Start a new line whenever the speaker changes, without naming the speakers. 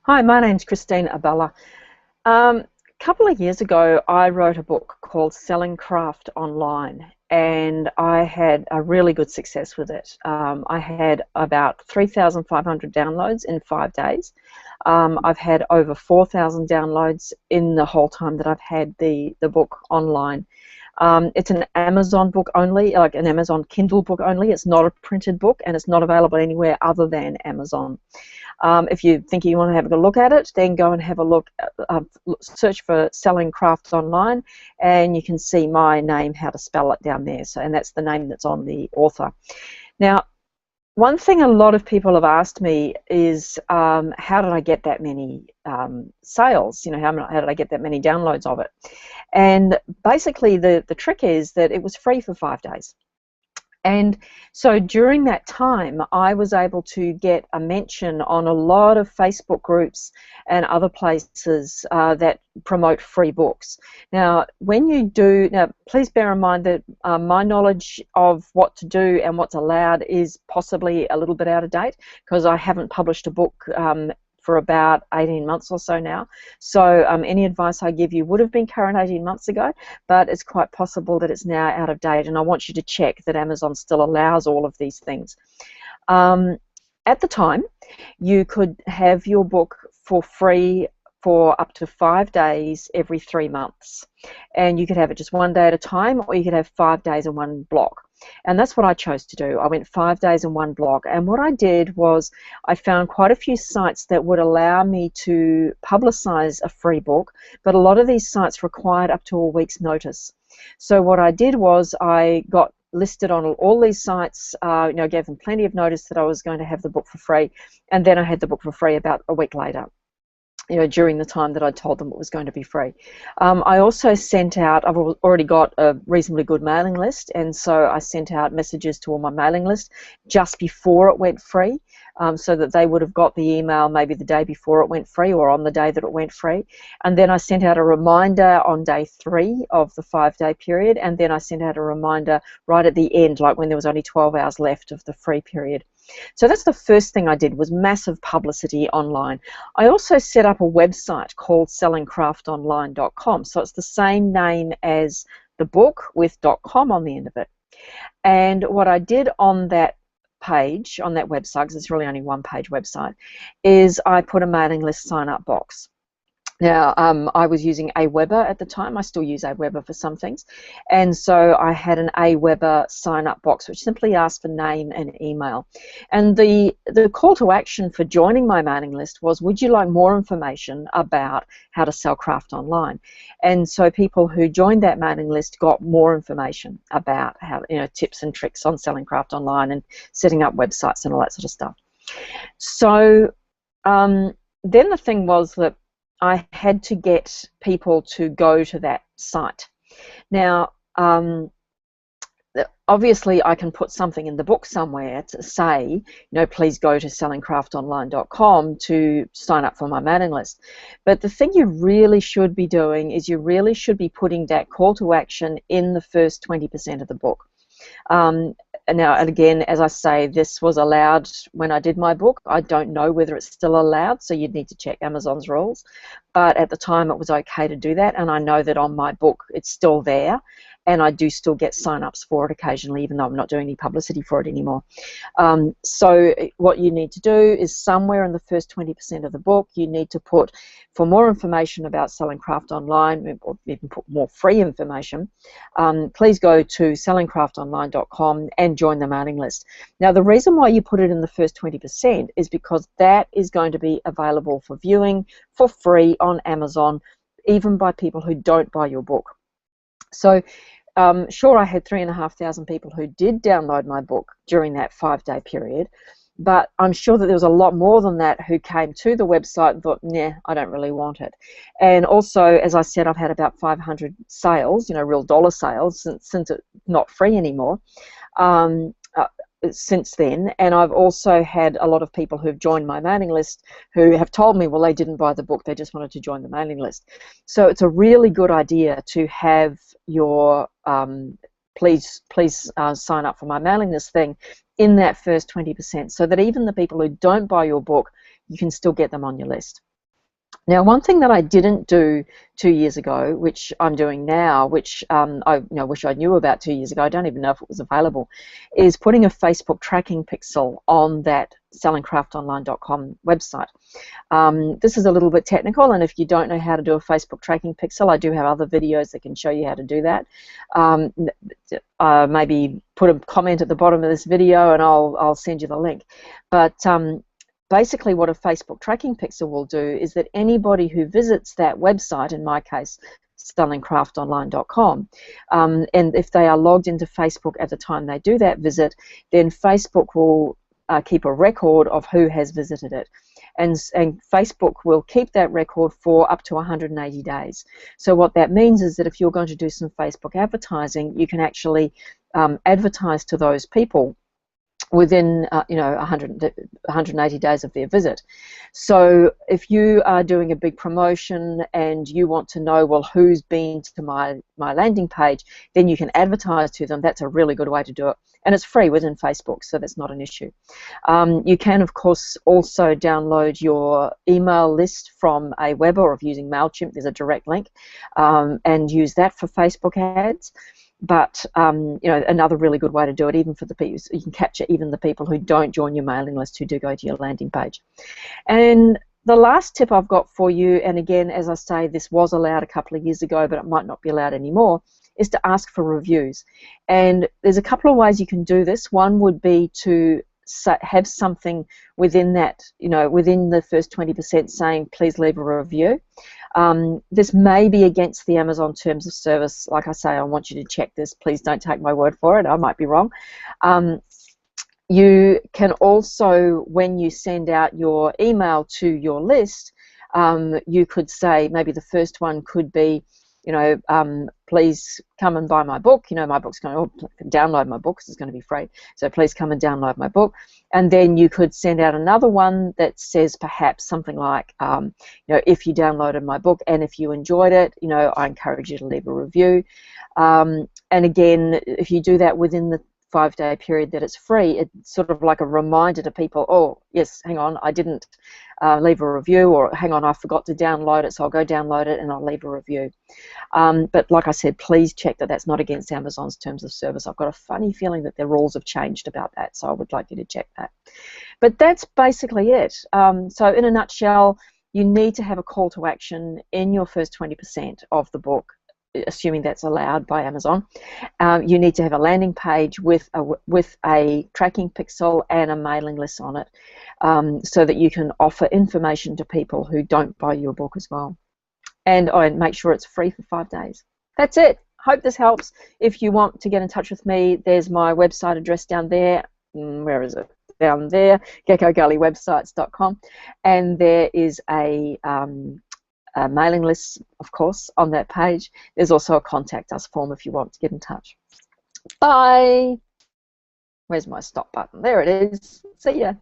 Hi, my name's Christine Abella. A couple of years ago, I wrote a book called Selling Craft Online, and I had a really good success with it. I had about 3,500 downloads in 5 days. I've had over 4,000 downloads in the whole time that I've had the book online. It's an Amazon book only, like an Amazon Kindle book only. It's not a printed book, and it's not available anywhere other than Amazon. If you think you want to have a look at it, then go and have a look, search for Selling Crafts Online, and you can see my name, how to spell it down there. So, and that's the name that's on the author. Now, one thing a lot of people have asked me is, how did I get that many sales? You know, how did I get that many downloads of it? And basically, the trick is that it was free for 5 days. And so during that time, I was able to get a mention on a lot of Facebook groups and other places that promote free books. Now, please bear in mind that my knowledge of what to do and what's allowed is possibly a little bit out of date, because I haven't published a book for about 18 months or so now. So any advice I give you would have been current 18 months ago, but it's quite possible that it's now out of date, and I want you to check that Amazon still allows all of these things. At the time, you could have your book for free for up to 5 days every 3 months, and you could have it just one day at a time, or you could have 5 days in one block. And that's what I chose to do. I went 5 days in one block, and what I did was I found quite a few sites that would allow me to publicize a free book, but a lot of these sites required up to a week's notice. So what I did was I got listed on all these sites, gave them plenty of notice that I was going to have the book for free, and then I had the book for free about a week later, during the time that I told them it was going to be free. I also sent out, I've already got a reasonably good mailing list, and so I sent out messages to all my mailing list just before it went free, so that they would have got the email maybe the day before it went free or on the day that it went free. And then I sent out a reminder on day 3 of the 5-day period, and then I sent out a reminder right at the end, like when there was only 12 hours left of the free period. So that's the first thing I did, was massive publicity online. I also set up a website called sellingcraftonline.com. So it's the same name as the book with .com on the end of it. And what I did on that page, on that website, because it's really only one-page website, is I put a mailing list sign-up box. Now, I was using Aweber at the time. I still use Aweber for some things. And so I had an Aweber sign-up box, which simply asked for name and email. And the call to action for joining my mailing list was, would you like more information about how to sell craft online? And so people who joined that mailing list got more information about how, tips and tricks on selling craft online and setting up websites and all that sort of stuff. So then the thing was that I had to get people to go to that site. Now, obviously I can put something in the book somewhere to say, please go to sellingcraftonline.com to sign up for my mailing list. But the thing you really should be doing is you really should be putting that call to action in the first 20% of the book. Now, again, as I say, this was allowed when I did my book. I don't know whether it's still allowed, so you'd need to check Amazon's rules. But at the time, it was okay to do that, and I know that on my book, it's still there, and I do still get sign-ups for it occasionally, even though I'm not doing any publicity for it anymore. So what you need to do is somewhere in the first 20% of the book, you need to put, for more information about selling craft online, or even put more free information, please go to sellingcraftonline.com and join the mailing list. Now, the reason why you put it in the first 20% is because that is going to be available for viewing for free on Amazon, even by people who don't buy your book. So sure, I had 3,500 people who did download my book during that 5-day period, but I'm sure that there was a lot more than that who came to the website and thought, nah, I don't really want it. And also, as I said, I've had about 500 sales, real dollar sales, since it's not free anymore, since then. And I've also had a lot of people who've joined my mailing list who have told me, well, they didn't buy the book, they just wanted to join the mailing list. So it's a really good idea to have your please sign up for my mailing list thing in that first 20%, so that even the people who don't buy your book, you can still get them on your list. Now, one thing that I didn't do 2 years ago, which I'm doing now, which I wish I knew about 2 years ago, I don't even know if it was available, is putting a Facebook tracking pixel on that sellingcraftonline.com website. This is a little bit technical, and if you don't know how to do a Facebook tracking pixel, I do have other videos that can show you how to do that. Maybe put a comment at the bottom of this video and I'll send you the link. But basically what a Facebook tracking pixel will do is that anybody who visits that website, in my case sellingcraftonline.com, and if they are logged into Facebook at the time they do that visit, then Facebook will keep a record of who has visited it. And Facebook will keep that record for up to 180 days. So what that means is that if you're going to do some Facebook advertising, you can actually advertise to those people within 180 days of their visit. So if you are doing a big promotion and you want to know, well, who's been to my landing page, then you can advertise to them. That's a really good way to do it. And it's free within Facebook, so that's not an issue. You can, of course, also download your email list from Aweber, or if using MailChimp, there's a direct link, and use that for Facebook ads. But another really good way to do it, even for the people, you can capture even the people who don't join your mailing list, who do go to your landing page. And the last tip I've got for you, and again, as I say, this was allowed a couple of years ago, but it might not be allowed anymore, is to ask for reviews. And there's a couple of ways you can do this. One would be to have something within that, within the first 20% saying, please leave a review. This may be against the Amazon terms of service. Like I say, I want you to check this. Please don't take my word for it. I might be wrong. You can also, when you send out your email to your list, you could say, maybe the first one could be, please come and buy my book. My book's going to download my book because it's going to be free. So please come and download my book. And then you could send out another one that says perhaps something like, if you downloaded my book and if you enjoyed it, I encourage you to leave a review. And again, if you do that within the 5-day period that it's free, it's sort of like a reminder to people, oh, yes, hang on, I didn't leave a review, or hang on, I forgot to download it, so I'll go download it and I'll leave a review. But like I said, please check that that's not against Amazon's terms of service. I've got a funny feeling that their rules have changed about that, so I would like you to check that. But that's basically it. So in a nutshell, you need to have a call to action in your first 20% of the book, assuming that's allowed by Amazon. You need to have a landing page with a tracking pixel and a mailing list on it, so that you can offer information to people who don't buy your book as well. And make sure it's free for 5 days. That's it. Hope this helps. If you want to get in touch with me, there's my website address down there. Where is it? Down there, geckogulliewebsites.com, and there is a mailing list, of course, on that page. There's also a contact us form if you want to get in touch. Bye. Where's my stop button? There it is. See ya.